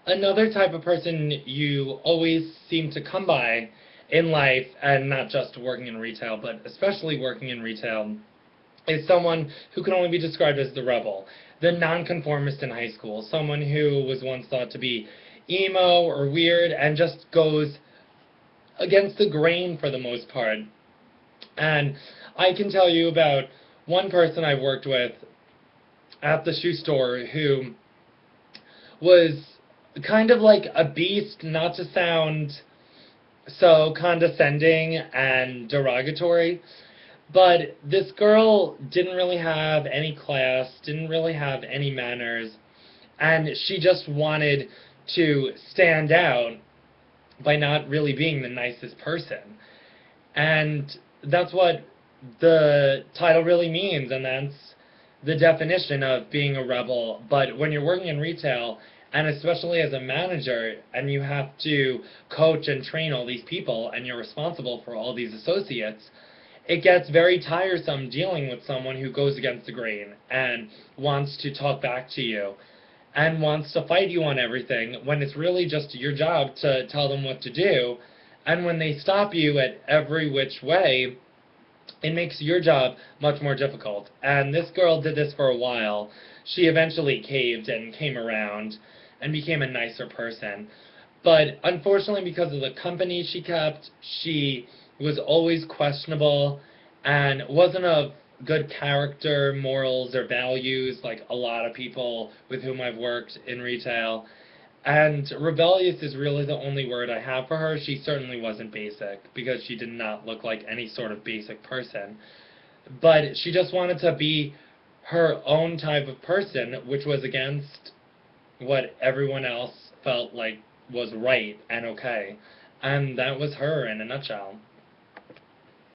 Another type of person you always seem to come by in life, and not just working in retail, but especially working in retail, is someone who can only be described as the rebel, the nonconformist in high school, someone who was once thought to be emo or weird and just goes against the grain for the most part. And I can tell you about one person I worked with at the shoe store who was kind of like a beast, not to sound so condescending and derogatory, but this girl didn't really have any class, didn't really have any manners, and she just wanted to stand out by not really being the nicest person. And that's what the title really means, and that's the definition of being a rebel. But when you're working in retail, and especially as a manager, and you have to coach and train all these people, and you're responsible for all these associates, it gets very tiresome dealing with someone who goes against the grain and wants to talk back to you and wants to fight you on everything when it's really just your job to tell them what to do. And when they stop you at every which way, it makes your job much more difficult. And this girl did this for a while. She eventually caved and came around and became a nicer person. But unfortunately, because of the company she kept, she was always questionable and wasn't of good character, morals, or values like a lot of people with whom I've worked in retail. And rebellious is really the only word I have for her. She certainly wasn't basic, because she did not look like any sort of basic person. But she just wanted to be her own type of person, which was against what everyone else felt like was right and okay. And that was her in a nutshell.